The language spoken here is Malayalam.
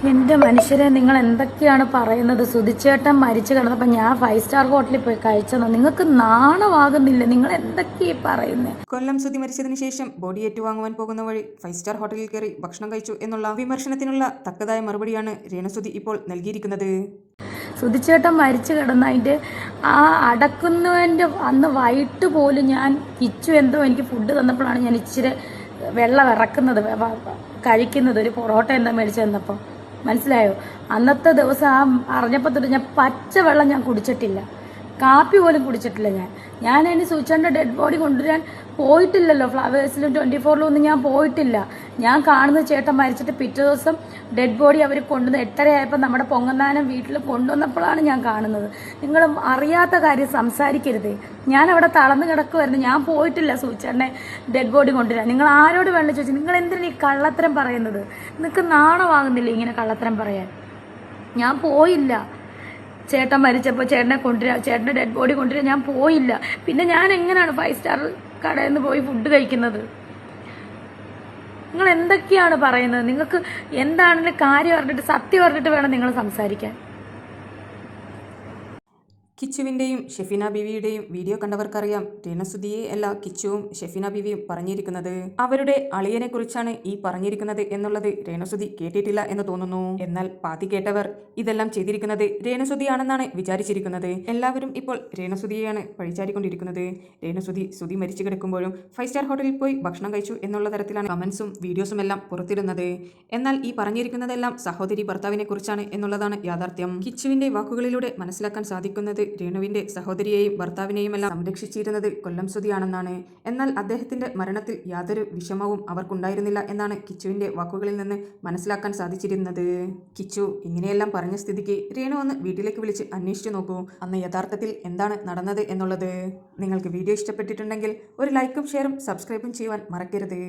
എൻ്റെ മനുഷ്യരെ, നിങ്ങൾ എന്തൊക്കെയാണ് പറയുന്നത്? സുധിച്ചേട്ടൻ മരിച്ചു കിടന്നപ്പോൾ ഞാൻ 5 സ്റ്റാർ ഹോട്ടലിൽ പോയി കഴിച്ചെന്നോ? നിങ്ങൾക്ക് നാണമാകുന്നില്ല? നിങ്ങൾ എന്തൊക്കെയാണ് പറയുന്നത്? കൊല്ലം സുധി മരിച്ചതിന് ശേഷം ബോഡി ഏറ്റുവാങ്ങുവാൻ പോകുന്ന വഴി 5 സ്റ്റാർ ഹോട്ടലിൽ കയറി ഭക്ഷണം കഴിച്ചു എന്നുള്ള വിമർശനത്തിനുള്ള തക്കതായ മറുപടിയാണ് രേണുസുധി ഇപ്പോൾ നൽകിയിരിക്കുന്നത്. സുധിച്ചേട്ടൻ മരിച്ചു കിടന്ന അതിൻ്റെ ആ അടക്കുന്നതിൻ്റെ അന്ന് വൈകിട്ട് പോലും ഞാൻ കിച്ചു എന്തോ എനിക്ക് ഫുഡ് തന്നപ്പോഴാണ് ഞാൻ ഇച്ചിരി വെള്ളം ഇറക്കുന്നത് കഴിക്കുന്നത്. ഒരു പൊറോട്ട എന്താ മേടിച്ചു തന്നപ്പോൾ മനസ്സിലായോ? അന്നത്തെ ദിവസം അറിഞ്ഞപ്പോൾ തൊട്ട് ഞാൻ പച്ചവെള്ളം ഞാൻ കുടിച്ചിട്ടില്ല, കാപ്പി പോലും കുടിച്ചിട്ടില്ല. ഞാൻ അതിന് സൂചിച്ചേട്ടൻ്റെ ഡെഡ് ബോഡി കൊണ്ടുവരാൻ പോയിട്ടില്ലല്ലോ. ഫ്ലവേഴ്സിലും 24-ലും ഒന്നും ഞാൻ പോയിട്ടില്ല. ഞാൻ കാണുന്ന ചേട്ടൻ മരിച്ചിട്ട് പിറ്റേ ദിവസം ഡെഡ് ബോഡി അവർ കൊണ്ടുവന്ന് 8:30 ആയപ്പോൾ നമ്മുടെ പൊങ്ങന്താനം വീട്ടിൽ കൊണ്ടുവന്നപ്പോഴാണ് ഞാൻ കാണുന്നത്. നിങ്ങൾ അറിയാത്ത കാര്യം സംസാരിക്കരുതേ. ഞാൻ അവിടെ തളർന്ന് കിടക്കുമായിരുന്നു. ഞാൻ പോയിട്ടില്ല സൂചിച്ചേട്ടനെ ഡെഡ് ബോഡി കൊണ്ടുവരാൻ. നിങ്ങൾ ആരോട് വേണമെന്ന് ചോദിച്ചു? നിങ്ങൾ എന്തിനാണ് ഈ കള്ളത്തരം പറയുന്നത്? നിങ്ങൾക്ക് നാണമാകുന്നില്ല ഇങ്ങനെ കള്ളത്തരം പറയാൻ? ഞാൻ പോയില്ല. ചേട്ടൻ മരിച്ചപ്പോൾ ചേട്ടൻ്റെ ഡെഡ് ബോഡി കൊണ്ടുവരാൻ ഞാൻ പോയില്ല. പിന്നെ ഞാൻ എങ്ങനെയാണ് 5 സ്റ്റാർ കടയിൽ നിന്ന് പോയി ഫുഡ് കഴിക്കുന്നത്? നിങ്ങൾ എന്തൊക്കെയാണ് പറയുന്നത്? നിങ്ങൾക്ക് എന്താണെങ്കിലും കാര്യം അറിഞ്ഞിട്ട് സത്യം അറിഞ്ഞിട്ട് വേണം നിങ്ങൾ സംസാരിക്കാൻ. കിച്ചുവിൻ്റെയും ഷെഫീന ബീവിയുടെയും വീഡിയോ കണ്ടവർക്കറിയാം രേണുസുധിയെ അല്ല കിച്ചുവും ഷെഫീന ബീവിയും പറഞ്ഞിരിക്കുന്നത്. അവരുടെ അളിയനെ കുറിച്ചാണ് ഈ പറഞ്ഞിരിക്കുന്നത് എന്നുള്ളത് രേണുസുധി കേട്ടിട്ടില്ല എന്ന് തോന്നുന്നു. എന്നാൽ പാതി കേട്ടവർ ഇതെല്ലാം ചെയ്തിരിക്കുന്നത് രേണുസുധിയാണെന്നാണ് വിചാരിച്ചിരിക്കുന്നത്. എല്ലാവരും ഇപ്പോൾ രേണുസുധിയെയാണ് പഴിചാരിക്കൊണ്ടിരിക്കുന്നത്. സുധി മരിച്ചു കിടക്കുമ്പോഴും 5 സ്റ്റാർ ഹോട്ടലിൽ പോയി ഭക്ഷണം കഴിച്ചു എന്നുള്ള തരത്തിലാണ് കമന്റ്സും വീഡിയോസും എല്ലാം പുറത്തിടുന്നത്. എന്നാൽ ഈ പറഞ്ഞിരിക്കുന്നതെല്ലാം സഹോദരി ഭർത്താവിനെ കുറിച്ചാണ് എന്നുള്ളതാണ് യാഥാർത്ഥ്യം. കിച്ചുവിന്റെ വാക്കുകളിലൂടെ മനസ്സിലാക്കാൻ സാധിക്കുന്നത് രേണുവിന്റെ സഹോദരിയെയും ഭർത്താവിനെയും എല്ലാം സംരക്ഷിച്ചിരുന്നത് കൊല്ലം സുധിയാണെന്നാണ്. എന്നാൽ അദ്ദേഹത്തിന്റെ മരണത്തിൽ യാതൊരു വിഷമവും അവർക്കുണ്ടായിരുന്നില്ല എന്നാണ് കിച്ചുവിന്റെ വാക്കുകളിൽ നിന്ന് മനസ്സിലാക്കാൻ സാധിച്ചിരുന്നത്. കിച്ചു ഇങ്ങനെയെല്ലാം പറഞ്ഞ സ്ഥിതിക്ക് രേണു ഒന്ന് വീട്ടിലേക്ക് വിളിച്ച് അന്വേഷിച്ചു നോക്കൂ, അന്ന് യഥാർത്ഥത്തിൽ എന്താണ് നടന്നത് എന്നുള്ളത്. നിങ്ങൾക്ക് വീഡിയോ ഇഷ്ടപ്പെട്ടിട്ടുണ്ടെങ്കിൽ ഒരു ലൈക്കും ഷെയറും സബ്സ്ക്രൈബും ചെയ്യുവാൻ മറക്കരുത്.